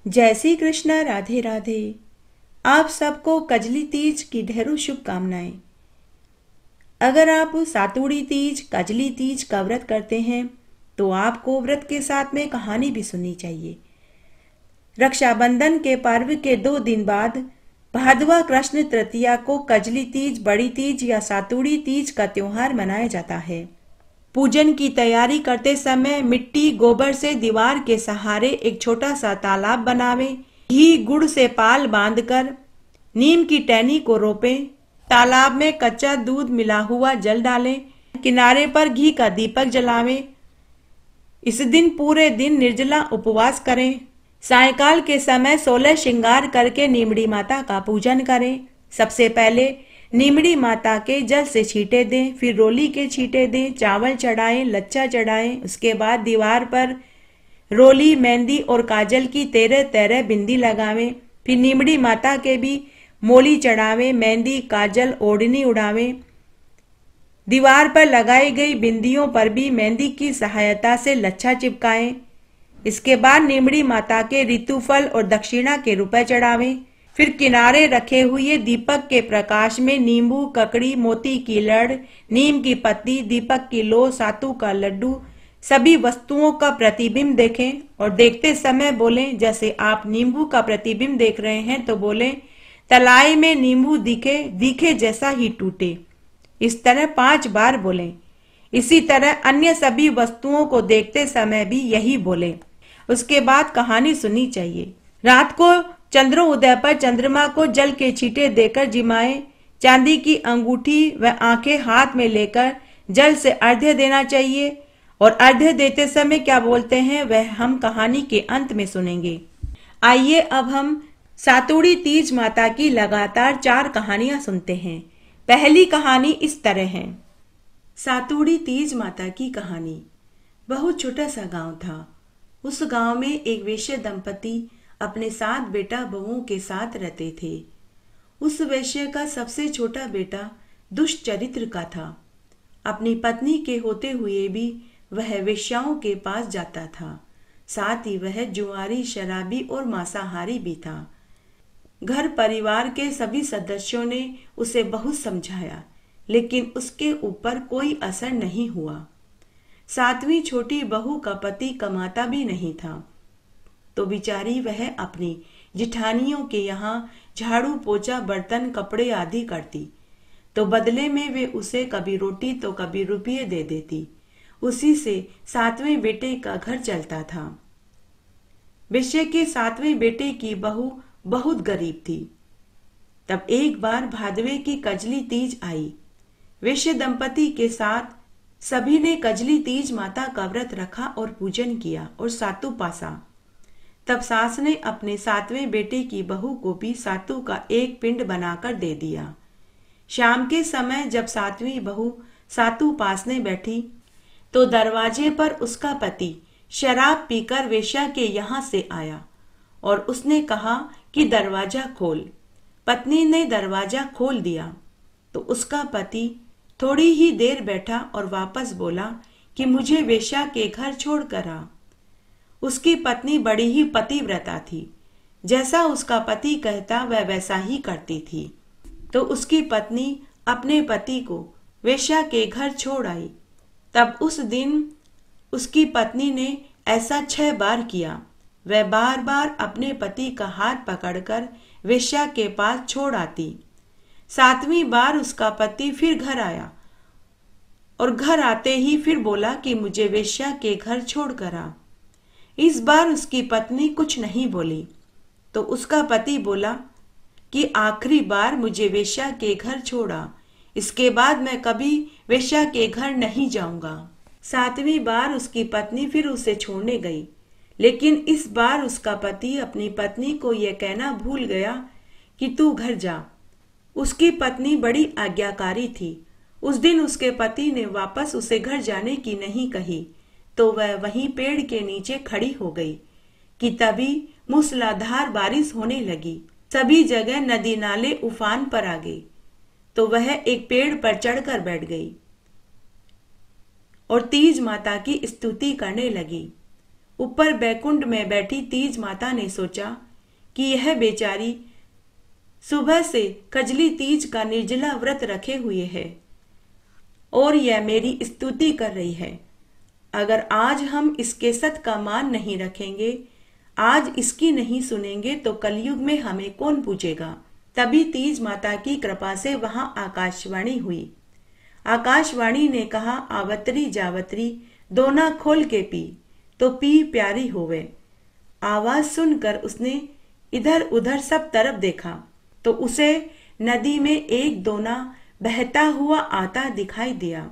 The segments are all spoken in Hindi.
जय श्री कृष्ण। राधे राधे। आप सबको कजली तीज की ढेरों शुभकामनाएं। अगर आप सातुड़ी तीज कजली तीज का व्रत करते हैं तो आपको व्रत के साथ में कहानी भी सुननी चाहिए। रक्षाबंधन के पर्व के 2 दिन बाद भादवा कृष्ण तृतीया को कजली तीज, बड़ी तीज या सातुड़ी तीज का त्योहार मनाया जाता है। पूजन की तैयारी करते समय मिट्टी गोबर से दीवार के सहारे एक छोटा सा तालाब बनावें। घी गुड़ से पाल बांधकर नीम की टहनी को रोपें। तालाब में कच्चा दूध मिला हुआ जल डालें। किनारे पर घी का दीपक जलावें। इस दिन पूरे दिन निर्जला उपवास करें। सायंकाल के समय 16 श्रृंगार करके नीमड़ी माता का पूजन करें। सबसे पहले नीमड़ी माता के जल से छींटे दें, फिर रोली के छींटे दें, चावल चढ़ाएं, लच्छा चढ़ाएं। उसके बाद दीवार पर रोली, मेहंदी और काजल की 13 बिंदी लगावें। फिर नीमड़ी माता के भी मोली चढ़ावें, मेहंदी, काजल, ओढ़नी उड़ावें। दीवार पर लगाई गई बिंदियों पर भी मेहंदी की सहायता से लच्छा चिपकाएं। इसके बाद नीमड़ी माता के ऋतुफल और दक्षिणा के रुपए चढ़ावें। फिर किनारे रखे हुए दीपक के प्रकाश में नींबू, ककड़ी, मोती की लड़, नीम की पत्ती, दीपक की लो, सातू का लड्डू, सभी वस्तुओं का प्रतिबिंब देखें और देखते समय बोलें। जैसे आप नींबू का प्रतिबिंब देख रहे हैं तो बोलें, तलाई में नींबू दिखे, दिखे जैसा ही टूटे। इस तरह 5 बार बोलें। इसी तरह अन्य सभी वस्तुओं को देखते समय भी यही बोलें। उसके बाद कहानी सुननी चाहिए। रात को चंद्रोदय पर चंद्रमा को जल के छींटे देकर जिमाएं। चांदी की अंगूठी व आंखें हाथ में लेकर जल से अर्घ्य देना चाहिए और अर्घ्य देते समय क्या बोलते हैं वह हम कहानी के अंत में सुनेंगे। आइए अब हम सातुड़ी तीज माता की लगातार 4 कहानियां सुनते हैं। पहली कहानी इस तरह है। सातुड़ी तीज माता की कहानी। बहुत छोटा सा गांव था। उस गांव में एक वैश्य दंपति अपने 7 बेटा बहुओं के साथ रहते थे। उस वैश्य का सबसे छोटा बेटा दुष्ट चरित्र का था। अपनी पत्नी के होते हुए भी वह वेश्याओं के पास जाता था। साथ ही वह जुआरी, शराबी और मांसाहारी भी था। घर परिवार के सभी सदस्यों ने उसे बहुत समझाया, लेकिन उसके ऊपर कोई असर नहीं हुआ। 7वीं छोटी बहू का पति कमाता भी नहीं था, तो बेचारी वह अपनी जिठानियों के यहाँ झाड़ू, पोछा, बर्तन, कपड़े आदि करती, तो बदले में वे उसे कभी रोटी तो कभी रुपये दे देती। उसी से 7वें बेटे का घर चलता था। वैश्य के 7वें बेटे की बहू बहुत गरीब थी। तब एक बार भादवे की कजली तीज आई। वैश्य दंपति के साथ सभी ने कजली तीज माता का व्रत रखा और पूजन किया और सातु पासा। तब सास ने अपने 7वें बेटे की बहू को भी सातु का एक पिंड बनाकर दे दिया। शाम के समय जब 7वीं बहू सातु पासने बैठी तो दरवाजे पर उसका पति शराब पीकर वेश्या के यहाँ से आया और उसने कहा कि दरवाजा खोल। पत्नी ने दरवाजा खोल दिया तो उसका पति थोड़ी ही देर बैठा और वापस बोला कि मुझे वेश्या के घर छोड़ कर आ। उसकी पत्नी बड़ी ही पतिव्रता थी। जैसा उसका पति कहता वह वैसा ही करती थी। तो उसकी पत्नी अपने पति को वेश्या के घर छोड़ आई। तब उस दिन उसकी पत्नी ने ऐसा 6 बार किया। वह बार बार अपने पति का हाथ पकड़कर वेश्या के पास छोड़ आती। 7वीं बार उसका पति फिर घर आया और घर आते ही फिर बोला कि मुझे वेश्या के घर छोड़ कर आ। इस बार उसकी पत्नी कुछ नहीं बोली तो उसका पति बोला कि आखिरी बार मुझे वेश्या के घर छोड़ा, इसके बाद मैं कभी वेश्या के घर नहीं जाऊंगा। 7वीं बार उसकी पत्नी फिर उसे छोड़ने गई, लेकिन इस बार उसका पति अपनी पत्नी को यह कहना भूल गया कि तू घर जा। उसकी पत्नी बड़ी आज्ञाकारी थी। उस दिन उसके पति ने वापस उसे घर जाने की नहीं कही तो वह वहीं पेड़ के नीचे खड़ी हो गई कि तभी मूसलाधार बारिश होने लगी। सभी जगह नदी नाले उफान पर आ गए तो वह एक पेड़ पर चढ़कर बैठ गई और तीज माता की स्तुति करने लगी। ऊपर बैकुंठ में बैठी तीज माता ने सोचा कि यह बेचारी सुबह से कजली तीज का निर्जला व्रत रखे हुए है और यह मेरी स्तुति कर रही है। अगर आज हम इसके सत का मान नहीं रखेंगे, आज इसकी नहीं सुनेंगे, तो कलयुग में हमें कौन पूछेगा। तभी तीज माता की कृपा से वहां आकाशवाणी हुई। आकाशवाणी ने कहा, आवतरी जावतरी दोना खोल के पी, तो पी प्यारी होवे। आवाज सुनकर उसने इधर उधर सब तरफ देखा तो उसे नदी में एक दोना बहता हुआ आता दिखाई दिया।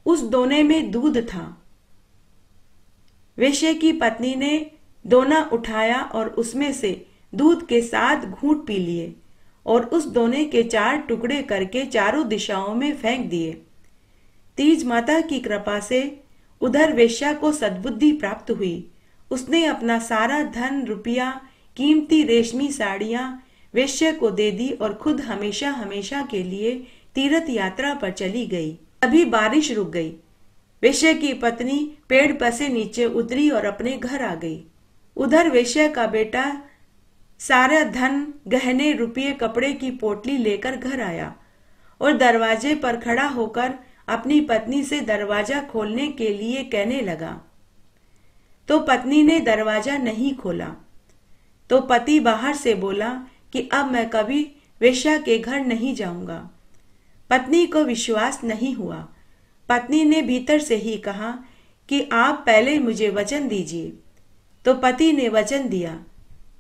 उस दोने में दूध था। वेश्या की पत्नी ने दोना उठाया और उसमें से दूध के 7 घूंट पी लिए और उस दोने के 4 टुकड़े करके चारों दिशाओं में फेंक दिए। तीज माता की कृपा से उधर वेश्या को सद्बुद्धि प्राप्त हुई। उसने अपना सारा धन, रुपया, कीमती रेशमी साड़ियां वेश्या को दे दी और खुद हमेशा हमेशा के लिए तीर्थ यात्रा पर चली गई। अभी बारिश रुक गई। वेश्या की पत्नी पेड़ पर से नीचे उतरी और अपने घर आ गई। उधर वेश्या का बेटा सारा धन, गहने, रुपये, कपड़े की पोटली लेकर घर आया और दरवाजे पर खड़ा होकर अपनी पत्नी से दरवाजा खोलने के लिए कहने लगा। तो पत्नी ने दरवाजा नहीं खोला। तो पति बाहर से बोला कि अब मैं कभी वेश्या के घर नहीं जाऊंगा। पत्नी को विश्वास नहीं हुआ। पत्नी ने भीतर से ही कहा कि आप पहले मुझे वचन दीजिए। तो पति ने वचन दिया।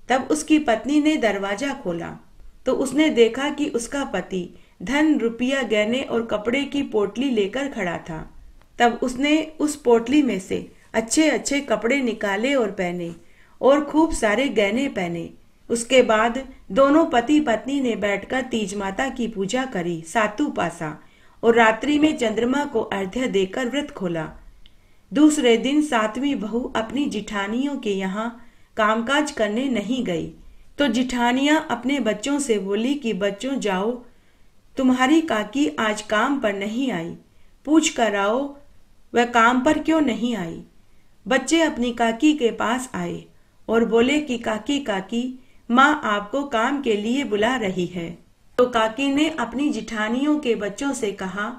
तब उसकी पत्नी ने दरवाजा खोला तो उसने देखा कि उसका पति धन, रुपया, गहने और कपड़े की पोटली लेकर खड़ा था। तब उसने उस पोटली में से अच्छे अच्छे कपड़े निकाले और पहने और खूब सारे गहने पहने। उसके बाद दोनों पति पत्नी ने बैठकर तीज माता की पूजा करी, सातु पासा, और रात्रि में चंद्रमा को अर्घ्य देकर व्रत खोला। दूसरे दिन 7वीं बहू अपनी जिठानियों के यहाँ कामकाज करने नहीं गई तो जिठानियां अपने बच्चों से बोली कि बच्चों जाओ, तुम्हारी काकी आज काम पर नहीं आई, पूछ कर आओ वह काम पर क्यों नहीं आई। बच्चे अपनी काकी के पास आए और बोले कि काकी काकी, माँ आपको काम के लिए बुला रही है। तो काकी ने अपनी जिठानियों के बच्चों से कहा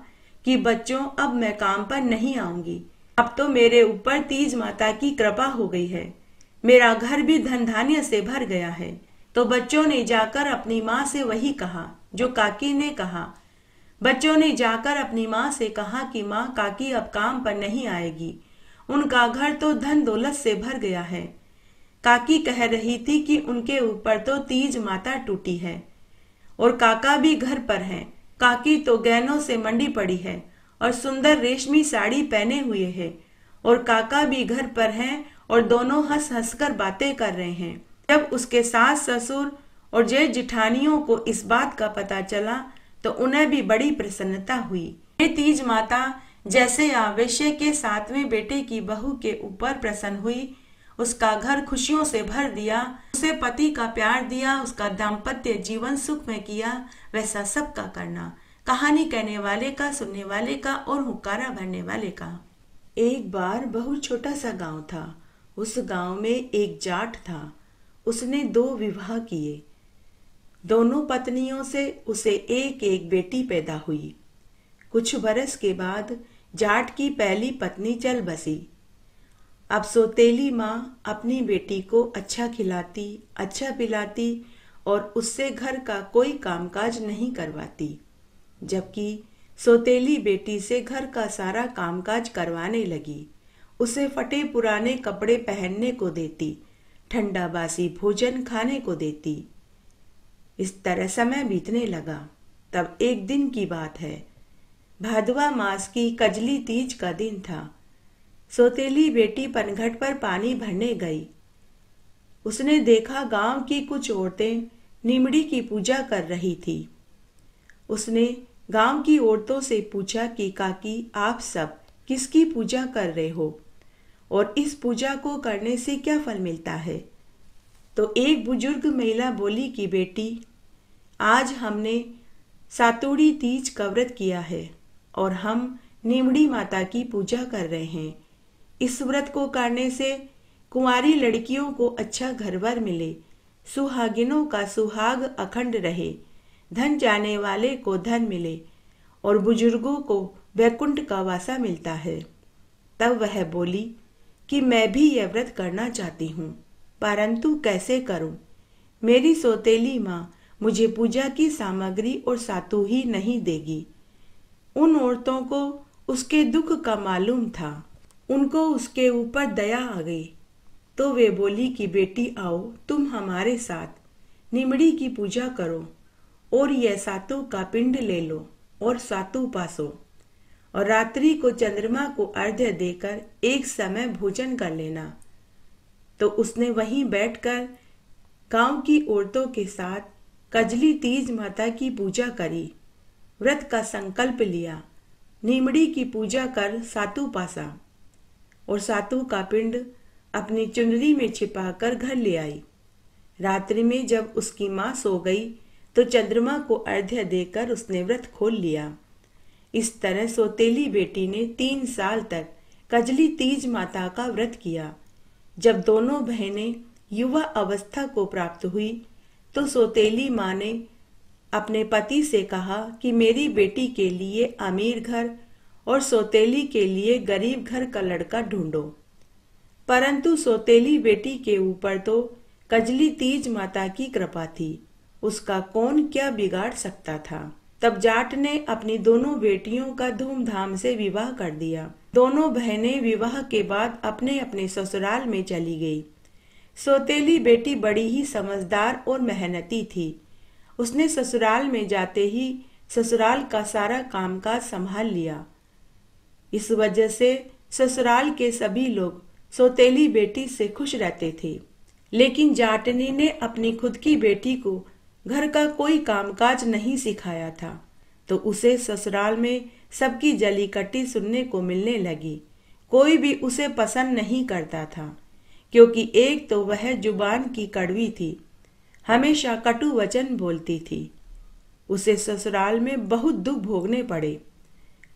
कि बच्चों, अब मैं काम पर नहीं आऊंगी। अब तो मेरे ऊपर तीज माता की कृपा हो गई है। मेरा घर भी धन धान्य से भर गया है। तो बच्चों ने जाकर अपनी माँ से वही कहा जो काकी ने कहा। बच्चों ने जाकर अपनी माँ से कहा कि माँ, काकी अब काम पर नहीं आएगी। उनका घर तो धन दौलत से भर गया है। काकी कह रही थी कि उनके ऊपर तो तीज माता टूटी है और काका भी घर पर है। काकी तो गहनों से मंडी पड़ी है और सुंदर रेशमी साड़ी पहने हुए है और काका भी घर पर हैं और दोनों हंस हंसकर बातें कर रहे हैं। जब उसके सास ससुर और जेठ जिठानियों को इस बात का पता चला तो उन्हें भी बड़ी प्रसन्नता हुई। ये तीज माता जैसे वेश्या के 7वें बेटे की बहू के ऊपर प्रसन्न हुई, उसका घर खुशियों से भर दिया, उसे पति का प्यार दिया, उसका दाम्पत्य जीवन सुख में किया, वैसा सबका करना। कहानी कहने वाले का, सुनने वाले का और हुक्कारा भरने वाले का। एक बार बहुत छोटा सा गांव था। उस गांव में एक जाट था। उसने 2 विवाह किए। दोनों पत्नियों से उसे एक एक बेटी पैदा हुई। कुछ बरस के बाद जाट की पहली पत्नी चल बसी। अब सौतेली माँ अपनी बेटी को अच्छा खिलाती, अच्छा पिलाती और उससे घर का कोई कामकाज नहीं करवाती, जबकि सौतेली बेटी से घर का सारा कामकाज करवाने लगी। उसे फटे पुराने कपड़े पहनने को देती, ठंडा बासी भोजन खाने को देती। इस तरह समय बीतने लगा। तब एक दिन की बात है। भादवा मास की कजली तीज का दिन था। सौतेली बेटी पनघट पर पानी भरने गई। उसने देखा गांव की कुछ औरतें निमड़ी की पूजा कर रही थी। उसने गांव की औरतों से पूछा कि काकी, आप सब किसकी पूजा कर रहे हो और इस पूजा को करने से क्या फल मिलता है। तो एक बुजुर्ग महिला बोली कि बेटी, आज हमने सातुड़ी तीज का व्रत किया है और हम निमड़ी माता की पूजा कर रहे हैं। इस व्रत को करने से कुंवारी लड़कियों को अच्छा घरवर मिले, सुहागिनों का सुहाग अखंड रहे, धन जाने वाले को धन मिले और बुजुर्गों को वैकुंठ का वासा मिलता है। तब वह बोली कि मैं भी यह व्रत करना चाहती हूँ, परंतु कैसे करूँ? मेरी सौतेली माँ मुझे पूजा की सामग्री और सातु ही नहीं देगी। उन औरतों को उसके दुख का मालूम था। उनको उसके ऊपर दया आ गई, तो वे बोली कि बेटी आओ, तुम हमारे साथ निमड़ी की पूजा करो और यह सातु का पिंड ले लो और सातु पासो, और रात्रि को चंद्रमा को अर्घ्य देकर एक समय भोजन कर लेना। तो उसने वहीं बैठकर गांव की औरतों के साथ कजली तीज माता की पूजा करी, व्रत का संकल्प लिया, नीमड़ी की पूजा कर सातु पासा और सातु का पिंड अपनी चुनरी में छिपाकर घर ले आई। रात्रि में जब उसकी माँ सो गई तो चंद्रमा को अर्घ्य देकर उसने व्रत खोल लिया। इस तरह सौतेली बेटी ने 3 साल तक कजली तीज माता का व्रत किया। जब दोनों बहनें युवा अवस्था को प्राप्त हुई तो सौतेली माँ ने अपने पति से कहा कि मेरी बेटी के लिए अमीर घर और सौतेली के लिए गरीब घर का लड़का ढूंढो। परंतु सौतेली बेटी के ऊपर तो कजली तीज माता की कृपा थी, उसका कौन क्या बिगाड़ सकता था। तब जाट ने अपनी दोनों बेटियों का धूमधाम से विवाह कर दिया। दोनों बहनें विवाह के बाद अपने अपने ससुराल में चली गई। सौतेली बेटी बड़ी ही समझदार और मेहनती थी। उसने ससुराल में जाते ही ससुराल का सारा कामकाज संभाल लिया। इस वजह से ससुराल के सभी लोग सौतेली बेटी से खुश रहते थे। लेकिन जाटनी ने अपनी खुद की बेटी को घर का कोई कामकाज नहीं सिखाया था, तो उसे ससुराल में सबकी जली कट्टी सुनने को मिलने लगी। कोई भी उसे पसंद नहीं करता था, क्योंकि एक तो वह जुबान की कड़वी थी, हमेशा कटु वचन बोलती थी। उसे ससुराल में बहुत दुख भोगने पड़े।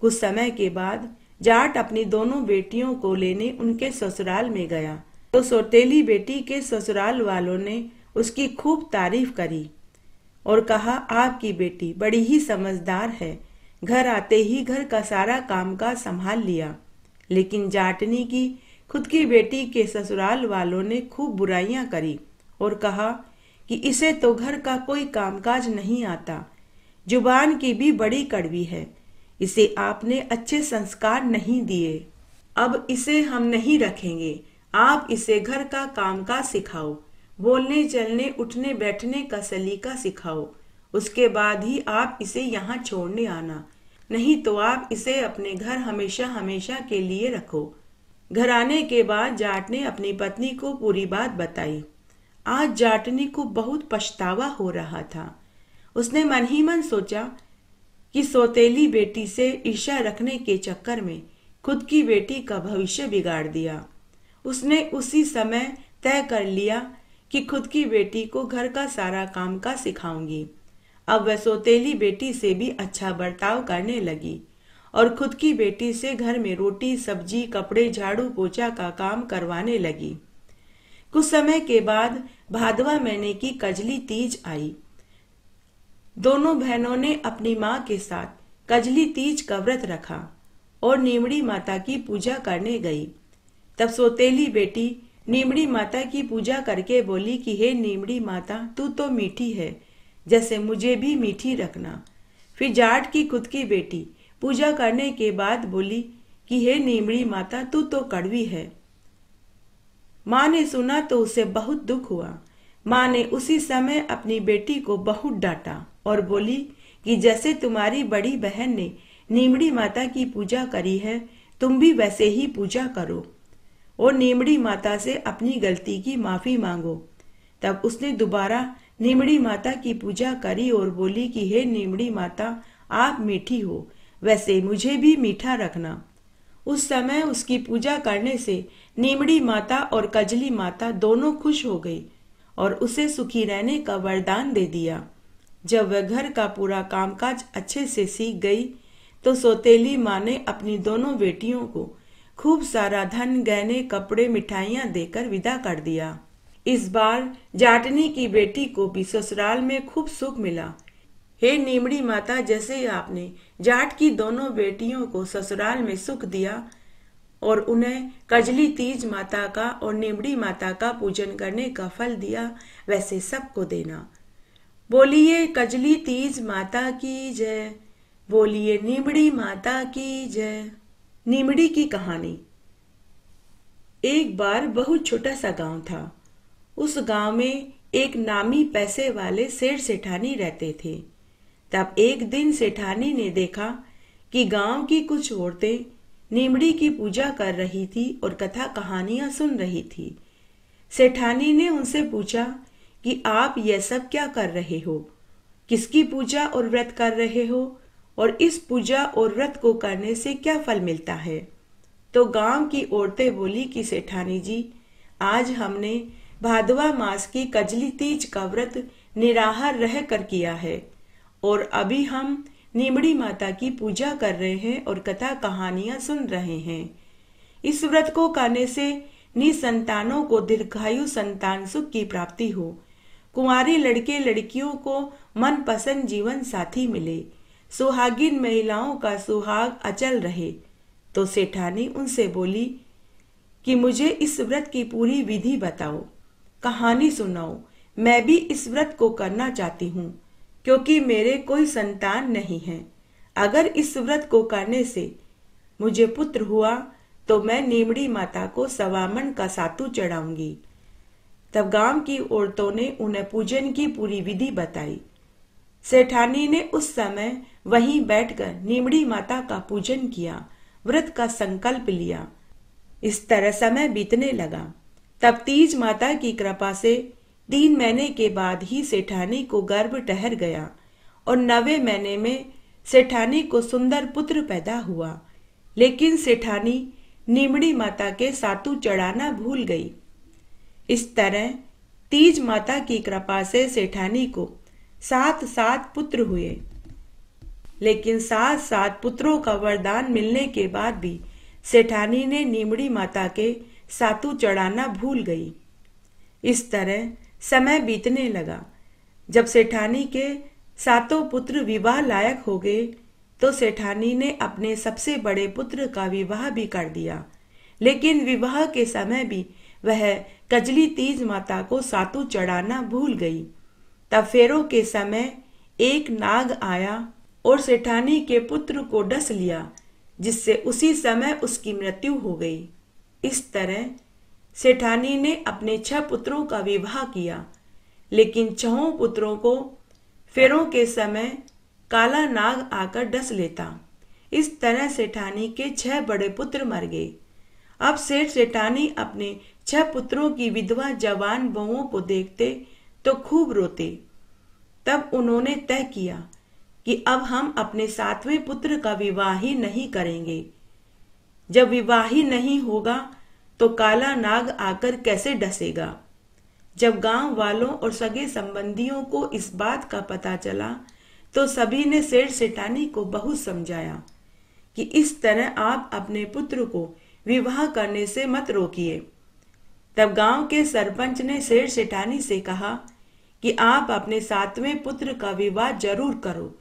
कुछ समय के बाद जाट अपनी दोनों बेटियों को लेने उनके ससुराल में गया, तो सौतेली बेटी के ससुराल वालों ने उसकी खूब तारीफ करी और कहा, आपकी बेटी बड़ी ही समझदार है, घर आते ही घर का सारा कामकाज संभाल लिया। लेकिन जाटनी की खुद की बेटी के ससुराल वालों ने खूब बुराइयां करी और कहा कि इसे तो घर का कोई कामकाज नहीं आता, जुबान की भी बड़ी कड़वी है, इसे आपने अच्छे संस्कार नहीं दिए, अब इसे हम नहीं रखेंगे। आप इसे घर का कामकाज सिखाओ, बोलने चलने उठने बैठने का सलीका सिखाओ, उसके बाद ही आप इसे यहाँ छोड़ने आना, नहीं तो आप इसे अपने घर हमेशा हमेशा के लिए रखो। घर आने के बाद जाट ने अपनी पत्नी को पूरी बात बताई। आज जाटनी को बहुत पछतावा हो रहा था। उसने मन ही मन सोचा कि सौतेली बेटी से ईर्ष्या रखने के चक्कर में खुद की बेटी का भविष्य बिगाड़ दिया। उसने उसी समय तय कर लिया कि खुद की बेटी को घर का सारा काम का सिखाऊंगी। अब वह सौतेली बेटी से भी अच्छा बर्ताव करने लगी और खुद की बेटी से घर में रोटी सब्जी कपड़े झाड़ू पोछा का काम करवाने लगी। कुछ समय के बाद भादवा महीने की कजली तीज आई। दोनों बहनों ने अपनी माँ के साथ कजली तीज का व्रत रखा और नीमड़ी माता की पूजा करने गई। तब सौतेली बेटी नीमड़ी माता की पूजा करके बोली कि हे नीमड़ी माता, तू तो मीठी है, जैसे मुझे भी मीठी रखना। फिर जाट की खुद की बेटी पूजा करने के बाद बोली कि हे नीमड़ी माता, तू तो कड़वी है। माँ ने सुना तो उसे बहुत दुख हुआ। माँ ने उसी समय अपनी बेटी को बहुत डांटा और बोली कि जैसे तुम्हारी बड़ी बहन ने नीमड़ी माता की पूजा करी है, तुम भी वैसे ही पूजा करो और नीमड़ी माता से अपनी गलती की माफी मांगो। तब उसने दोबारा नीमड़ी माता की पूजा करी और बोली कि हे नीमड़ी माता, आप मीठी हो, वैसे मुझे भी मीठा रखना। उस समय उसकी पूजा करने से नीमड़ी माता और कजली माता दोनों खुश हो गई और उसे सुखी रहने का वरदान दे दिया। जब वह घर का पूरा कामकाज अच्छे से सीख गई तो सौतेली माँ ने अपनी दोनों बेटियों को खूब सारा धन, गहने, कपड़े, मिठाइयां देकर विदा कर दिया। इस बार जाटनी की बेटी को भी ससुराल में खूब सुख मिला। हे नीमड़ी माता, जैसे आपने जाट की दोनों बेटियों को ससुराल में सुख दिया और उन्हें कजली तीज माता का और नीमड़ी माता का पूजन करने का फल दिया, वैसे सबको देना। बोलिए कजली तीज माता की जय, बोलिए नीमड़ी माता की जय। नीमड़ी की कहानी। एक बार बहुत छोटा सा गांव था। उस गांव में एक नामी पैसे वाले सेठ सेठानी रहते थे। तब एक दिन सेठानी ने देखा कि गांव की कुछ औरतें नीमड़ी की पूजा कर रही थी और कथा कहानियां सुन रही थी। सेठानी ने उनसे पूछा कि आप यह सब क्या कर रहे हो, किसकी पूजा और व्रत कर रहे हो, और इस पूजा और व्रत को करने से क्या फल मिलता है। तो गांव की औरतें बोली कि सेठानी जी, आज हमने भादवा मास की कजली तीज का व्रत निराहार रह कर किया है और अभी हम नीमड़ी माता की पूजा कर रहे हैं और कथा कहानियां सुन रहे हैं। इस व्रत को करने से निसंतानों को दीर्घायु संतान सुख की प्राप्ति हो, कुंवारी लड़के लड़कियों को मनपसंद जीवन साथी मिले, सुहागिन महिलाओं का सुहाग अचल रहे। तो सेठानी उनसे बोली कि मुझे इस व्रत की पूरी विधि बताओ, कहानी सुनाओ। मैं भी इस व्रत को करना चाहती हूँ, क्योंकि मेरे कोई संतान नहीं है। अगर इस व्रत को करने से मुझे पुत्र हुआ तो मैं नीमड़ी माता को सवामन का सातू चढ़ाऊंगी। तब गांव की औरतों ने उन्हें पूजन की पूरी विधि बताई। सेठानी ने उस समय वहीं बैठकर नीमड़ी माता का पूजन किया, व्रत का संकल्प लिया। इस तरह समय बीतने लगा। तब तीज माता की कृपा से 3 महीने के बाद ही सेठानी को गर्भ ठहर गया और 9वें महीने में सेठानी को सुंदर पुत्र पैदा हुआ। लेकिन सेठानी नीमड़ी माता के सातू चढ़ाना भूल गई। इस तरह तीज माता की कृपा से सेठानी को 7 पुत्र हुए। लेकिन 7 पुत्रों का वरदान मिलने के बाद भी सेठानी ने नीमड़ी माता के सातू चढ़ाना भूल गई। इस तरह समय बीतने लगा। जब सेठानी के 7 पुत्र विवाह लायक हो गए तो सेठानी ने अपने सबसे बड़े पुत्र का विवाह भी कर दिया। लेकिन विवाह के समय भी वह कजली तीज माता को सातू चढ़ाना भूल गई। तब फेरों के समय एक नाग आया और सेठानी के पुत्र को डस लिया, जिससे उसी समय उसकी मृत्यु हो गई। इस तरह सेठानी ने अपने 6 पुत्रों का विवाह किया, लेकिन 6 पुत्रों को फेरों के समय काला नाग आकर डस लेता। इस तरह सेठानी के 6 बड़े पुत्र मर गए। अब सेठ सेठानी अपने 6 पुत्रों की विधवा जवान बहुओं को देखते तो खूब रोते। तब उन्होंने तय किया कि अब हम अपने 7वें पुत्र का विवाह ही नहीं करेंगे। जब विवाह ही नहीं होगा तो काला नाग आकर कैसे डसेगा। जब गांव वालों और सगे संबंधियों को इस बात का पता चला तो सभी ने सेठ सेठानी को बहुत समझाया कि इस तरह आप अपने पुत्र को विवाह करने से मत रोकिए। तब गांव के सरपंच ने सेठ सेठानी से कहा कि आप अपने 7वें पुत्र का विवाह जरूर करो,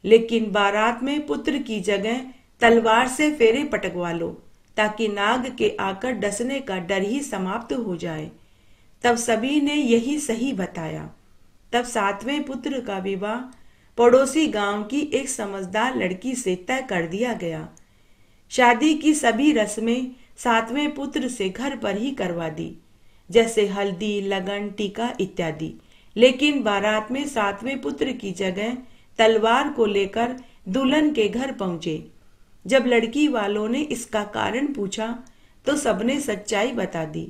लेकिन बारात में पुत्र की जगह तलवार से फेरे पटकवा लो, ताकि नाग के आकर डसने का डर ही समाप्त हो जाए। तब सभी ने यही सही बताया। तब 7वें पुत्र का विवाह पड़ोसी गांव की एक समझदार लड़की से तय कर दिया गया। शादी की सभी रस्में 7वें पुत्र से घर पर ही करवा दी, जैसे हल्दी, लगन, टीका इत्यादि। लेकिन बारात में 7वें पुत्र की जगह तलवार को लेकर दुल्हन के घर पहुंचे। जब लड़की वालों ने इसका कारण पूछा तो सबने सच्चाई बता दी।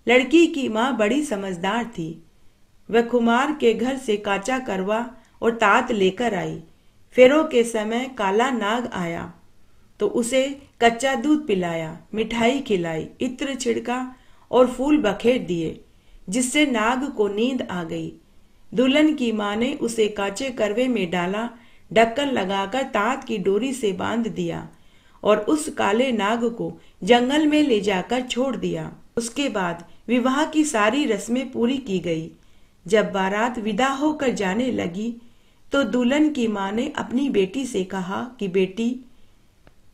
लड़की की माँ बड़ी समझदार थी। वह कुमार के घर से काचा करवा और तात लेकर आई। फेरों के समय काला नाग आया तो उसे कच्चा दूध पिलाया, मिठाई खिलाई, इत्र छिड़का और फूल बखेर दिए, जिससे नाग को नींद आ गई। दुल्हन की माँ ने उसे काचे करवे में डाला, ढक्कन लगाकर तात की डोरी से बांध दिया और उस काले नाग को जंगल में ले जाकर छोड़ दिया। उसके बाद विवाह की सारी रस्में पूरी की गई। जब बारात विदा होकर जाने लगी तो दुल्हन की माँ ने अपनी बेटी से कहा कि बेटी,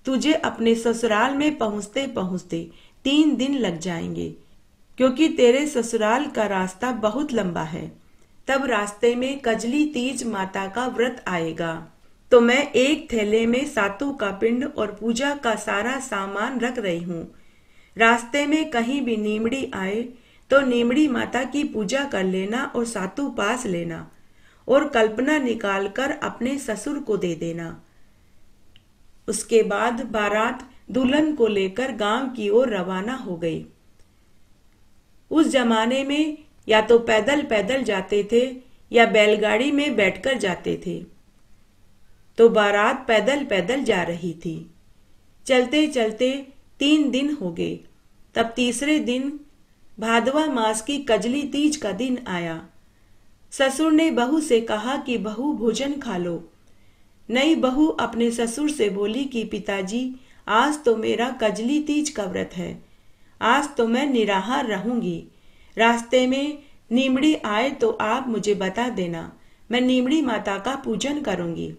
तुझे अपने ससुराल में पहुंचते पहुंचते 3 दिन लग जाएंगे, क्योंकि तेरे ससुराल का रास्ता बहुत लंबा है। तब रास्ते में कजली तीज माता का व्रत आएगा, तो मैं एक थैले में सातू का पिंड और पूजा का सारा सामान रख रही हूँ। रास्ते में कहीं भी नीमड़ी आए तो नीमड़ी माता की पूजा कर लेना और सातू पास लेना और कल्पना निकालकर अपने ससुर को दे देना। उसके बाद बारात दुल्हन को लेकर गांव की ओर रवाना हो गई। उस जमाने में या तो पैदल पैदल जाते थे या बैलगाड़ी में बैठकर जाते थे, तो बारात पैदल पैदल जा रही थी। चलते चलते 3 दिन हो गए। तब तीसरे दिन भादवा मास की कजली तीज का दिन आया। ससुर ने बहू से कहा कि बहू भोजन खा लो। नई बहू अपने ससुर से बोली कि पिताजी, आज तो मेरा कजली तीज का व्रत है, आज तो मैं निराहार रहूंगी। रास्ते में नीमड़ी आए तो आप मुझे बता देना, मैं नीमड़ी माता का पूजन करूंगी।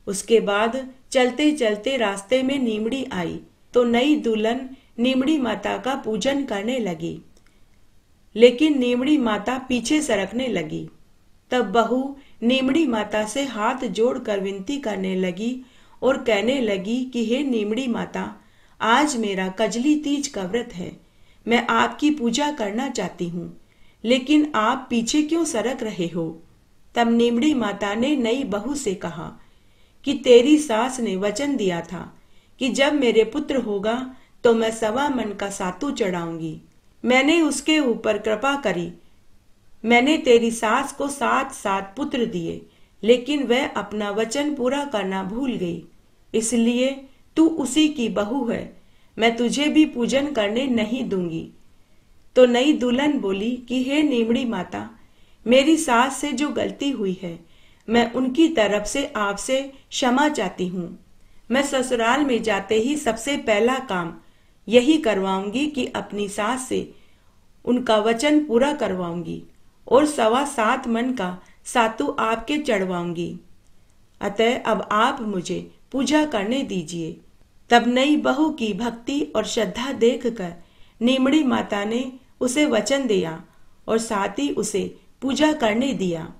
उसके बाद चलते चलते रास्ते में नीमड़ी आई तो नई दुल्हन नीमड़ी माता का पूजन करने लगी, लेकिन नीमड़ी माता पीछे सरकने लगी। तब बहू नीमड़ी माता से हाथ जोड़कर विनती करने लगी और कहने लगी कि हे नीमड़ी माता, आज मेरा कजली तीज का व्रत है, मैं आपकी पूजा करना चाहती हूँ, लेकिन आप पीछे क्यों सरक रहे हो। तब नीमड़ी माता ने नई बहू से कहा कि तेरी सास ने वचन दिया था कि जब मेरे पुत्र होगा तो मैं 1.25 मन का सातू चढ़ाऊंगी। मैंने उसके ऊपर कृपा करी। मैंने तेरी सास को 7 पुत्र दिए, लेकिन वह अपना वचन पूरा करना भूल गई, इसलिए तू उसी की बहू है, मैं तुझे भी पूजन करने नहीं दूंगी। तो नई दुल्हन बोली कि हे नीमड़ी माता, मेरी सास से जो गलती हुई है, मैं उनकी तरफ से आपसे क्षमा चाहती हूँ। मैं ससुराल में जाते ही सबसे पहला काम यही करवाऊंगी कि अपनी सास से उनका वचन पूरा करवाऊंगी और 7.25 मन का सातू आपके चढ़वाऊंगी। अतः अब आप मुझे पूजा करने दीजिए। तब नई बहू की भक्ति और श्रद्धा देखकर नीमड़ी माता ने उसे वचन दिया और साथ ही उसे पूजा करने दिया।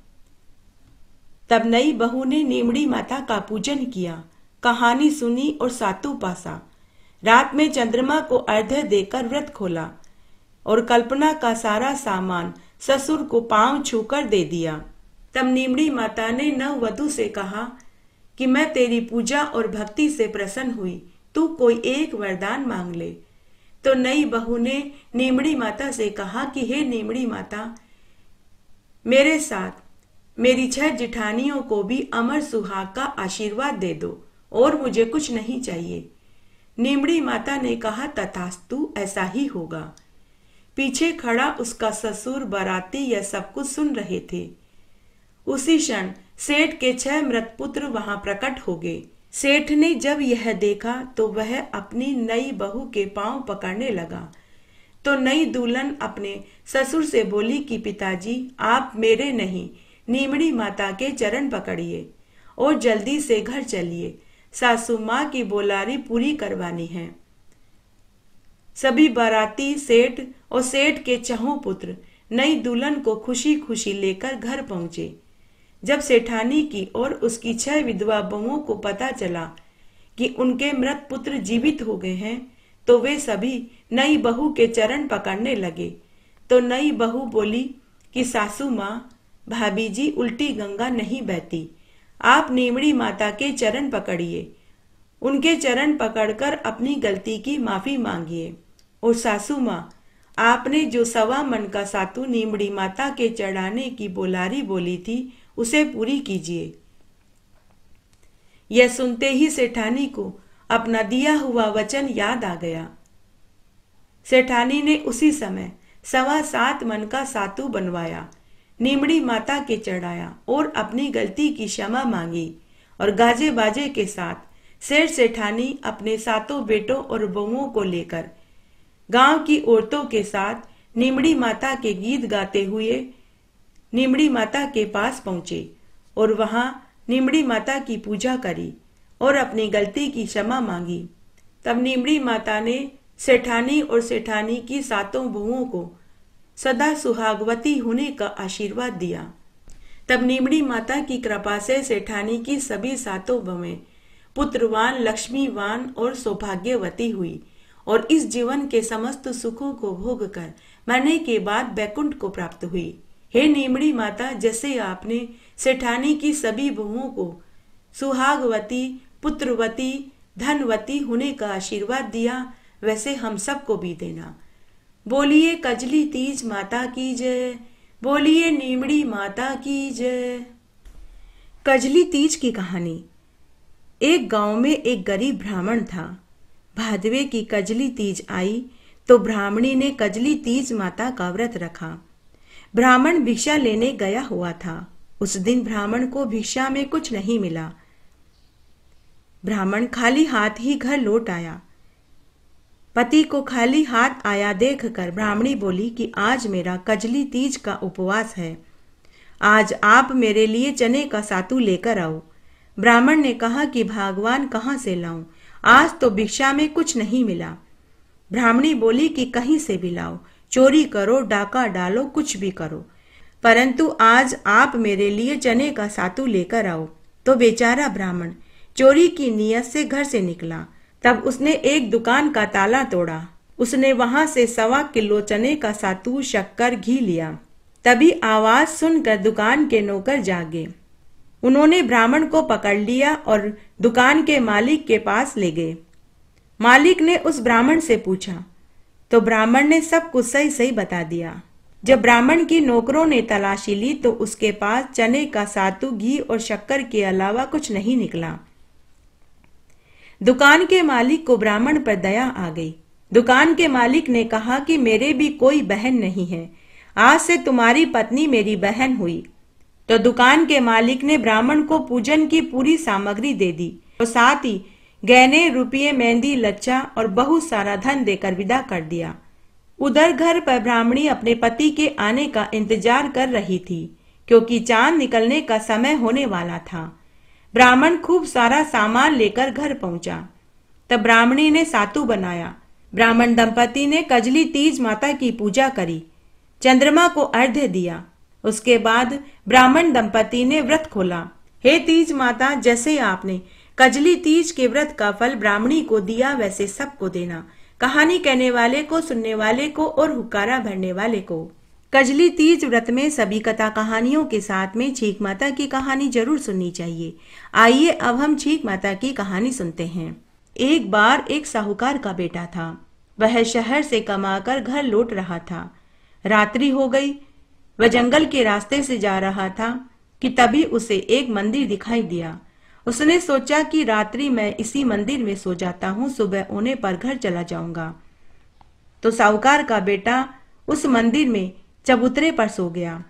तब नई बहू ने नीमड़ी माता का पूजन किया, कहानी सुनी और सातू पासा। रात में चंद्रमा को अर्घ्य देकर व्रत खोला और कल्पना का सारा सामान ससुर को पांव छूकर दे दिया। तब नीमड़ी माता ने नववधू से कहा कि मैं तेरी पूजा और भक्ति से प्रसन्न हुई, तू कोई एक वरदान मांग ले। तो नई बहू ने नीमड़ी माता से कहा कि हे नीमड़ी माता, मेरे साथ मेरी 6 जिठानियों को भी अमर सुहाग का आशीर्वाद दे दो और मुझे कुछ नहीं चाहिए। नीमड़ी माता ने कहा तथास्तु, ऐसा ही होगा। पीछे खड़ा उसका ससुर बाराती यह सब कुछ सुन रहे थे। उसी क्षण सेठ के 6 मृत पुत्र वहां प्रकट हो गए। सेठ ने जब यह देखा तो वह अपनी नई बहू के पांव पकड़ने लगा। तो नई दुल्हन अपने ससुर से बोली कि पिताजी, आप मेरे नहीं नीमड़ी माता के चरण पकड़िए और जल्दी से घर चलिए, सासू माँ की बोलारी पूरी करवानी है। सभी बाराती सेठ और सेठ के 4 पुत्र नई दुल्हन को खुशी खुशी लेकर घर पहुंचे। जब सेठानी की और उसकी 6 विधवा बहुओं को पता चला कि उनके मृत पुत्र जीवित हो गए हैं, तो वे सभी नई बहू के चरण पकड़ने लगे। तो नई बहू बोली कि सासू माँ, भाभी जी, उल्टी गंगा नहीं बहती, आप नीमड़ी माता के चरण पकड़िए, उनके चरण पकड़कर अपनी गलती की माफी मांगिए। और सासू माँ, आपने जो 1.25 मन का सातू नीमड़ी माता के चढ़ाने की बोलारी बोली थी, उसे पूरी कीजिए। यह सुनते ही सेठानी को अपना दिया हुआ वचन याद आ गया। सेठानी ने उसी समय 7.25 मन का सातू बनवाया, नीमड़ी माता के चढ़ाया और अपनी गलती की क्षमा मांगी और गाजे बाजे के साथ सेठ सेठानी अपने 7 बेटों और बहुओं को लेकर गांव की औरतों के साथ नीमड़ी माता के गीत गाते हुए नीमड़ी माता के पास पहुंचे और वहां नीमड़ी माता की पूजा करी और अपनी गलती की क्षमा मांगी। तब नीमड़ी माता ने सेठानी और सेठानी की 7 बहुओं को सदा सुहागवती होने का आशीर्वाद दिया। तब नीमड़ी माता की कृपा से सेठानी की सभी 7 बहुएं पुत्रवान, लक्ष्मीवान और सौभाग्यवती हुई और इस जीवन के समस्त सुखों को भोग कर मरने के बाद बैकुंठ को प्राप्त हुई। हे नीमड़ी माता, जैसे आपने सेठानी की सभी बहुओं को सुहागवती, पुत्रवती, धनवती होने का आशीर्वाद दिया, वैसे हम सबको भी देना। बोलिए कजली तीज माता की जय, बोलिए नीमड़ी माता की जय। कजली तीज की कहानी। एक गांव में एक गरीब ब्राह्मण था। भादवे की कजली तीज आई तो ब्राह्मणी ने कजली तीज माता का व्रत रखा। ब्राह्मण भिक्षा लेने गया हुआ था। उस दिन ब्राह्मण को भिक्षा में कुछ नहीं मिला। ब्राह्मण खाली हाथ ही घर लौट आया। पति को खाली हाथ आया देखकर ब्राह्मणी बोली कि आज मेरा कजली तीज का उपवास है, आज आप मेरे लिए चने का सातू लेकर आओ। ब्राह्मण ने कहा कि भगवान कहाँ से लाऊं, आज तो भिक्षा में कुछ नहीं मिला। ब्राह्मणी बोली कि कहीं से भी लाओ, चोरी करो, डाका डालो, कुछ भी करो, परंतु आज आप मेरे लिए चने का सातू लेकर आओ। तो बेचारा ब्राह्मण चोरी की नीयत से घर से निकला। तब उसने एक दुकान का ताला तोड़ा। उसने वहां से 1.25 किलो चने का सातू, शक्कर, घी लिया। तभी आवाज सुनकर दुकान के नौकर जागे। उन्होंने ब्राह्मण को पकड़ लिया और दुकान के मालिक के पास ले गए। मालिक ने उस ब्राह्मण से पूछा तो ब्राह्मण ने सब कुछ सही सही बता दिया। जब ब्राह्मण की नौकरों ने तलाशी ली तो उसके पास चने का सातू, घी और शक्कर के अलावा कुछ नहीं निकला। दुकान के मालिक को ब्राह्मण पर दया आ गई। दुकान के मालिक ने कहा कि मेरे भी कोई बहन नहीं है, आज से तुम्हारी पत्नी मेरी बहन हुई। तो दुकान के मालिक ने ब्राह्मण को पूजन की पूरी सामग्री दे दी और साथ ही गहने, रुपये, मेहंदी, लच्छा और बहुत सारा धन देकर विदा कर दिया। उधर घर पर ब्राह्मणी अपने पति के आने का इंतजार कर रही थी, क्योंकि चांद निकलने का समय होने वाला था। ब्राह्मण खूब सारा सामान लेकर घर पहुंचा। तब ब्राह्मणी ने सातू बनाया। ब्राह्मण दंपति ने कजली तीज माता की पूजा करी, चंद्रमा को अर्घ्य दिया। उसके बाद ब्राह्मण दंपति ने व्रत खोला। हे तीज माता, जैसे आपने कजली तीज के व्रत का फल ब्राह्मणी को दिया, वैसे सबको देना। कहानी कहने वाले को, सुनने वाले को और हुक्कारा भरने वाले को। कजली तीज व्रत में सभी कथा कहानियों के साथ में छींक माता की कहानी जरूर सुननी चाहिए। आइए अब हम छींक माता की कहानी सुनते हैं। एक बार एक साहूकार का बेटा था। वह शहर से कमाकर घर लौट रहा था। रात्रि हो गई। वह जंगल के रास्ते से जा रहा था कि तभी उसे एक मंदिर दिखाई दिया। उसने सोचा कि रात्रि मैं इसी मंदिर में सो जाता हूँ, सुबह होने पर घर चला जाऊंगा। तो साहूकार का बेटा उस मंदिर में चबूतरे पर सो गया।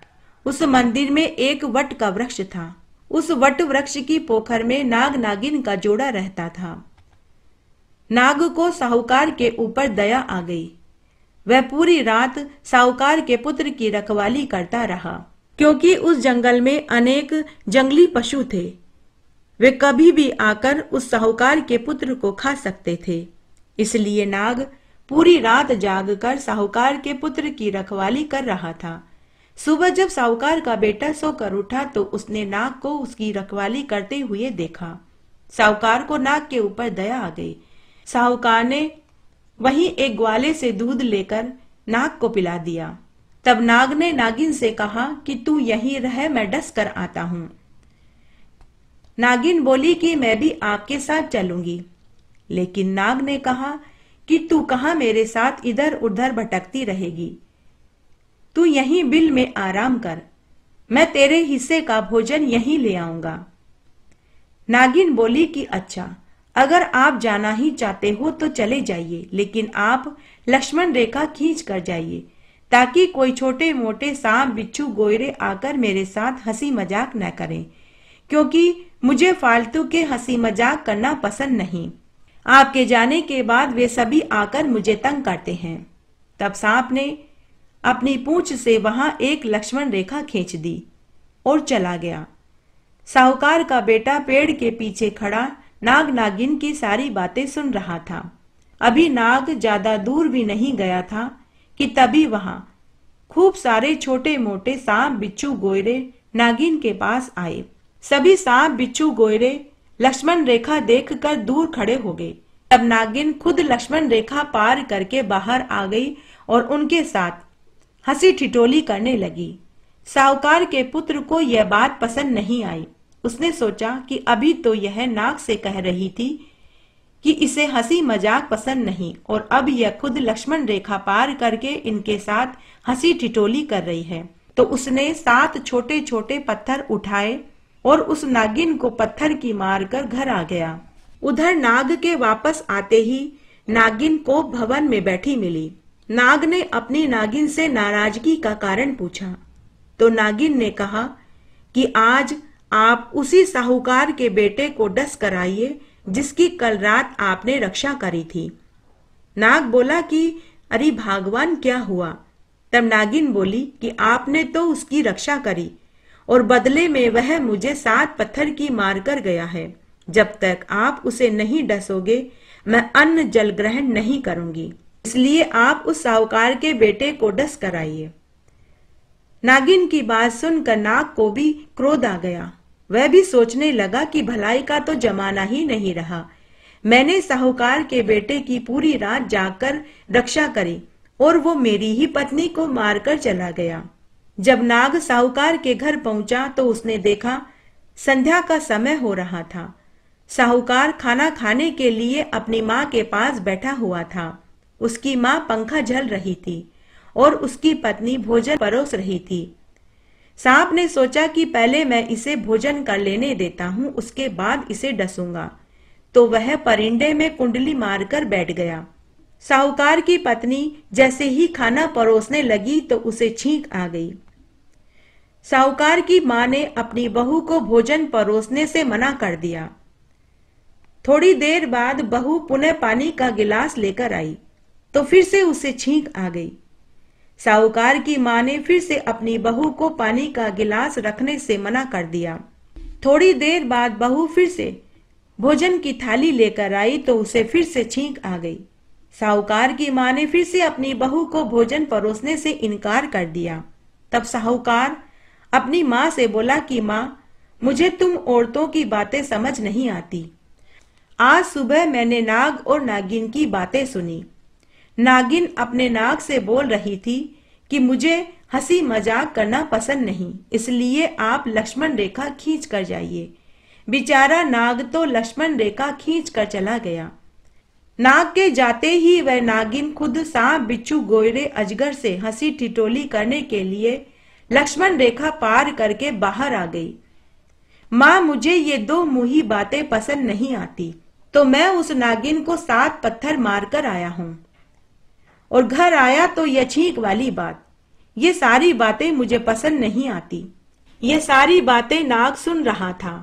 उस मंदिर में एक वट का वृक्ष था। उस वट वृक्ष की पोखर में नाग नागिन का जोड़ा रहता था। नाग को साहूकार के ऊपर दया आ गई। वह पूरी रात साहूकार के पुत्र की रखवाली करता रहा, क्योंकि उस जंगल में अनेक जंगली पशु थे। वे कभी भी आकर उस साहूकार के पुत्र को खा सकते थे। इसलिए नाग पूरी रात जागकर साहूकार के पुत्र की रखवाली कर रहा था। सुबह जब साहूकार का बेटा सोकर उठा तो उसने नाग को उसकी रखवाली करते हुए देखा। साहूकार को नाग के ऊपर दया आ गई। साहूकार ने वहीं एक ग्वाले से दूध लेकर नाग को पिला दिया। तब नाग ने नागिन से कहा कि तू यहीं रह, मैं डस कर आता हूं। नागिन बोली कि मैं भी आपके साथ चलूंगी। लेकिन नाग ने कहा कि तू कहां मेरे साथ इधर उधर भटकती रहेगी, तू यहीं बिल में आराम कर, मैं तेरे हिस्से का भोजन यहीं ले आऊंगा। नागिन बोली कि अच्छा, अगर आप जाना ही चाहते हो तो चले जाइए, लेकिन आप लक्ष्मण रेखा खींच कर जाइए, ताकि कोई छोटे मोटे सांप, बिच्छू, गोयरे आकर मेरे साथ हंसी मजाक न करें, क्योंकि मुझे फालतू के हंसी मजाक करना पसंद नहीं। आपके जाने के बाद वे सभी आकर मुझे तंग करते हैं। तब सांप ने अपनी पूंछ से वहां एक लक्ष्मण रेखा खींच दी और चला गया। साहूकार का बेटा पेड़ के पीछे खड़ा नाग नागिन की सारी बातें सुन रहा था। अभी नाग ज्यादा दूर भी नहीं गया था कि तभी वहां खूब सारे छोटे मोटे सांप बिच्छू गोयरे नागिन के पास आए। सभी सांप बिच्छू गोयरे लक्ष्मण रेखा देखकर दूर खड़े हो गए। तब नागिन खुद लक्ष्मण रेखा पार करके बाहर आ गई और उनके साथ हंसी ठिठोली करने लगी। साहूकार के पुत्र को यह बात पसंद नहीं आई। उसने सोचा कि अभी तो यह नाग से कह रही थी कि इसे हंसी मजाक पसंद नहीं, और अब यह खुद लक्ष्मण रेखा पार करके इनके साथ हंसी ठिठोली कर रही है। तो उसने 7 छोटे छोटे पत्थर उठाए और उस नागिन को पत्थर की मार कर घर आ गया। उधर नाग के वापस आते ही नागिन को भवन में बैठी मिली। नाग ने अपनी नागिन से नाराजगी का कारण पूछा तो नागिन ने कहा कि आज आप उसी साहूकार के बेटे को डस कराइए जिसकी कल रात आपने रक्षा करी थी। नाग बोला कि अरे भगवान, क्या हुआ? तब नागिन बोली कि आपने तो उसकी रक्षा करी और बदले में वह मुझे 7 पत्थर की मार कर गया है। जब तक आप उसे नहीं डसोगे मैं अन्न जल ग्रहण नहीं करूंगी, इसलिए आप उस साहूकार के बेटे को डस कराइए। नागिन की बात सुनकर नाग को भी क्रोध आ गया। वह भी सोचने लगा कि भलाई का तो जमाना ही नहीं रहा। मैंने साहूकार के बेटे की पूरी रात जागकर रक्षा करी और वो मेरी ही पत्नी को मारकर चला गया। जब नाग साहूकार के घर पहुंचा तो उसने देखा संध्या का समय हो रहा था। साहूकार खाना खाने के लिए अपनी माँ के पास बैठा हुआ था। उसकी माँ पंखा झल रही थी और उसकी पत्नी भोजन परोस रही थी। सांप ने सोचा कि पहले मैं इसे भोजन कर लेने देता हूँ, उसके बाद इसे डसूंगा। तो वह परिंदे में कुंडली मारकर बैठ गया। साहूकार की पत्नी जैसे ही खाना परोसने लगी तो उसे छींक आ गई। साहूकार की माँ ने अपनी बहू को भोजन परोसने से मना कर दिया। थोड़ी देर बाद बहू पुनः पानी का गिलास लेकर आई तो फिर से उसे छींक आ गई। साहूकार की माँ ने फिर से अपनी बहू को पानी का गिलास रखने से मना कर दिया। थोड़ी देर बाद बहू फिर से भोजन की थाली लेकर आई तो उसे फिर से छींक आ गई। साहूकार की माँ ने फिर से अपनी बहू को भोजन परोसने से इनकार कर दिया। तब साहूकार अपनी माँ से बोला कि माँ, मुझे तुम औरतों की बातें समझ नहीं आती। आज सुबह मैंने नाग और नागिन की बातें सुनी। नागिन अपने नाग से बोल रही थी कि मुझे हंसी मजाक करना पसंद नहीं, इसलिए आप लक्ष्मण रेखा खींच कर जाइए। बेचारा नाग तो लक्ष्मण रेखा खींच कर चला गया। नाग के जाते ही वह नागिन खुद सांप बिच्छू गोयरे अजगर से हंसी ठिठोली करने के लिए लक्ष्मण रेखा पार करके बाहर आ गई। माँ, मुझे ये 2 मुही बातें पसंद नहीं आती, तो मैं उस नागिन को 7 पत्थर मारकर आया हूँ और घर आया तो यह छींक वाली बात, ये सारी बातें मुझे पसंद नहीं आती। ये सारी बातें नाग सुन रहा था।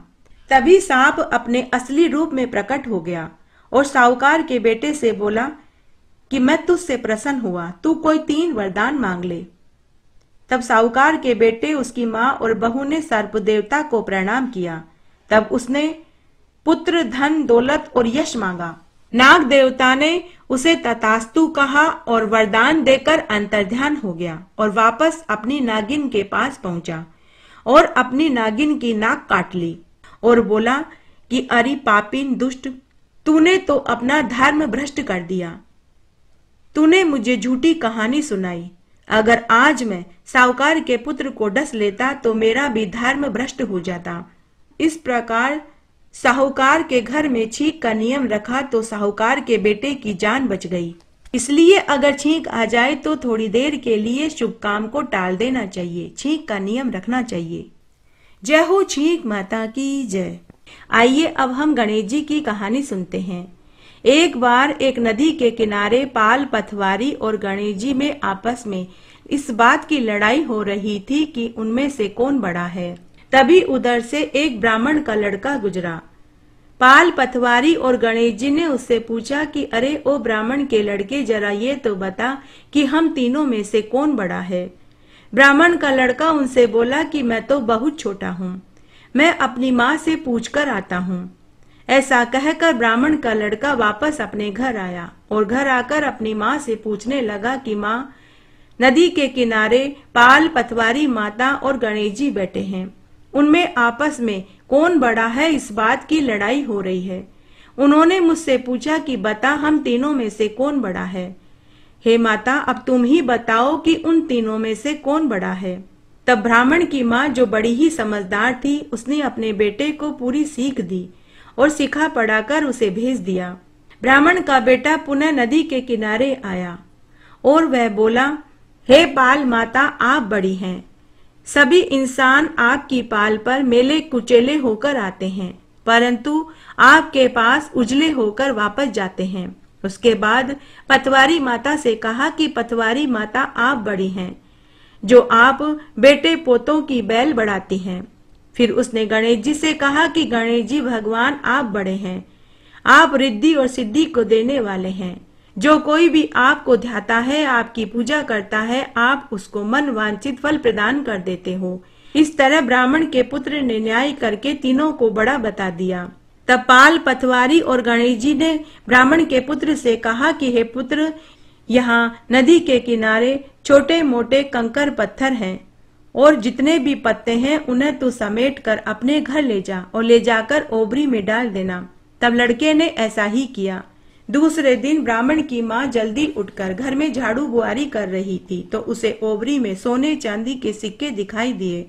तभी सांप अपने असली रूप में प्रकट हो गया और साहूकार के बेटे से बोला कि मैं तुझसे प्रसन्न हुआ, तू कोई 3 वरदान मांग ले। तब साहूकार के बेटे, उसकी माँ और बहू ने सर्प देवता को प्रणाम किया। तब उसने पुत्र, धन, दौलत और यश मांगा। नाग देवता ने उसे तथास्तु कहा और वरदान देकर अंतर्ध्यान हो गया और वापस अपनी नागिन के पास पहुंचा और अपनी नागिन की नाक काट ली और बोला कि अरे पापीन दुष्ट, तूने तो अपना धर्म भ्रष्ट कर दिया। तूने मुझे झूठी कहानी सुनाई। अगर आज मैं साहूकार के पुत्र को डस लेता तो मेरा भी धर्म भ्रष्ट हो जाता। इस प्रकार साहूकार के घर में छींक का नियम रखा तो साहूकार के बेटे की जान बच गई। इसलिए अगर छींक आ जाए तो थोड़ी देर के लिए शुभ काम को टाल देना चाहिए, छींक का नियम रखना चाहिए। जय हो छींक माता की जय। आइए अब हम गणेश जी की कहानी सुनते हैं। एक बार एक नदी के किनारे पाल, पथवारी और गणेश जी में आपस में इस बात की लड़ाई हो रही थी कि उनमें से कौन बड़ा है। तभी उधर से एक ब्राह्मण का लड़का गुजरा। पाल, पटवारी और गणेश जी ने उससे पूछा कि अरे ओ ब्राह्मण के लड़के, जरा ये तो बता कि हम तीनों में से कौन बड़ा है। ब्राह्मण का लड़का उनसे बोला कि मैं तो बहुत छोटा हूँ, मैं अपनी माँ से पूछकर आता हूँ। ऐसा कहकर ब्राह्मण का लड़का वापस अपने घर आया और घर आकर अपनी माँ से पूछने लगा कि माँ, नदी के किनारे पाल, पटवारी माता और गणेश जी बैठे हैं, उनमें आपस में कौन बड़ा है, इस बात की लड़ाई हो रही है। उन्होंने मुझसे पूछा कि बता हम तीनों में से कौन बड़ा है। हे माता, अब तुम ही बताओ कि उन तीनों में से कौन बड़ा है। तब ब्राह्मण की माँ, जो बड़ी ही समझदार थी, उसने अपने बेटे को पूरी सीख दी और सिखा पढ़ाकर उसे भेज दिया। ब्राह्मण का बेटा पुनः नदी के किनारे आया और वह बोला, हे पाल माता, आप बड़ी हैं। सभी इंसान आपकी पाल पर मेले कुचेले होकर आते हैं, परंतु आपके पास उजले होकर वापस जाते हैं। उसके बाद पटवारी माता से कहा कि पटवारी माता, आप बड़ी हैं, जो आप बेटे पोतों की बैल बढ़ाती हैं। फिर उसने गणेश जी से कहा कि गणेश जी भगवान, आप बड़े हैं, आप रिद्धि और सिद्धि को देने वाले हैं। जो कोई भी आपको ध्याता है, आपकी पूजा करता है, आप उसको मन वांछित फल प्रदान कर देते हो। इस तरह ब्राह्मण के पुत्र ने न्याय करके तीनों को बड़ा बता दिया। तब पाल, पटवारी और गणेश जी ने ब्राह्मण के पुत्र से कहा कि हे पुत्र, यहाँ नदी के किनारे छोटे मोटे कंकर पत्थर हैं और जितने भी पत्ते हैं उन्हें तू समेट कर अपने घर ले जा और ले जाकर ओबरी में डाल देना। तब लड़के ने ऐसा ही किया। दूसरे दिन ब्राह्मण की माँ जल्दी उठकर घर में झाड़ू बुआरी कर रही थी तो उसे ओबरी में सोने चांदी के सिक्के दिखाई दिए।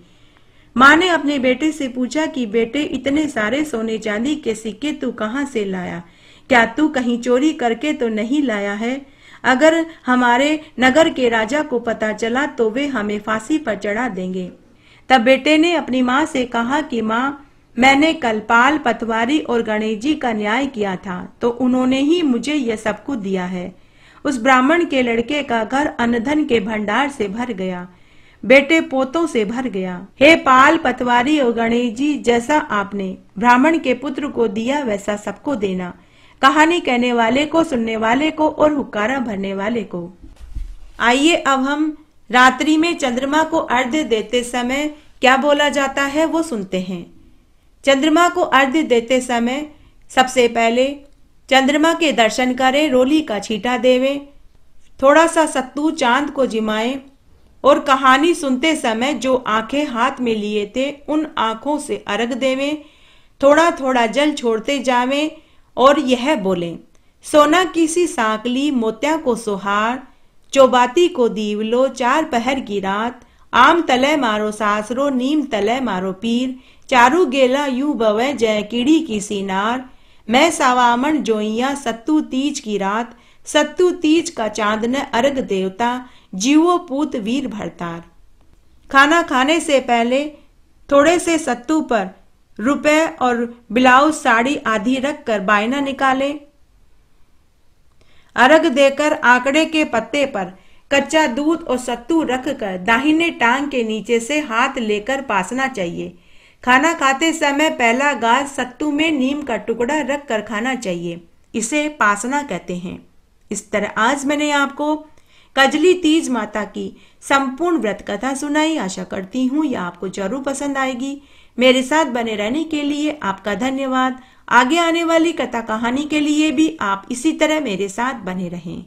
माँ ने अपने बेटे से पूछा कि बेटे, इतने सारे सोने चांदी के सिक्के तू कहाँ से लाया? क्या तू कहीं चोरी करके तो नहीं लाया है? अगर हमारे नगर के राजा को पता चला तो वे हमें फांसी पर चढ़ा देंगे। तब बेटे ने अपनी माँ से कहा कि माँ, मैंने कल पाल, पटवारी और गणेश जी का न्याय किया था तो उन्होंने ही मुझे यह सब कुछ दिया है। उस ब्राह्मण के लड़के का घर अन्नधन के भंडार से भर गया, बेटे पोतों से भर गया। हे पाल, पटवारी और गणेश जी, जैसा आपने ब्राह्मण के पुत्र को दिया वैसा सबको देना, कहानी कहने वाले को, सुनने वाले को और हुक्कारा भरने वाले को। आइए अब हम रात्रि में चंद्रमा को अर्घ्य देते समय क्या बोला जाता है वो सुनते हैं। चंद्रमा को अर्घ्य देते समय सबसे पहले चंद्रमा के दर्शन करें, रोली का छींटा देवें, थोड़ा सा सत्तू चांद को जिमाएं और कहानी सुनते समय जो आंखें हाथ में लिए थे उन आंखों से अर्घ देवें। थोड़ा थोड़ा जल छोड़ते जावें और यह बोलें, सोना किसी सांकली, मोत्या को सोहार, चौबाती को दीवलो, चार पहर की रात, आम तले मारो सासरो, नीम तले मारो पीर, चारू गेला यूं बवे जय कीड़ी की सीनार, मैं सावामन जोइया सत्तू तीज की रात, सत्तू तीज का चांद न अर्घ देवता, जीवो पूत वीर भरतार। खाना खाने से पहले थोड़े से सत्तू पर रुपए और ब्लाउज, साड़ी आदि रखकर बायना निकाले। अर्घ देकर आंकड़े के पत्ते पर कच्चा दूध और सत्तू रखकर दाहिने टांग के नीचे से हाथ लेकर पासना चाहिए। खाना खाते समय पहला गाज सत्तू में नीम का टुकड़ा रखकर खाना चाहिए, इसे पासना कहते हैं। इस तरह आज मैंने आपको कजली तीज माता की संपूर्ण व्रत कथा सुनाई। आशा करती हूँ यह आपको जरूर पसंद आएगी। मेरे साथ बने रहने के लिए आपका धन्यवाद। आगे आने वाली कथा कहानी के लिए भी आप इसी तरह मेरे साथ बने रहें।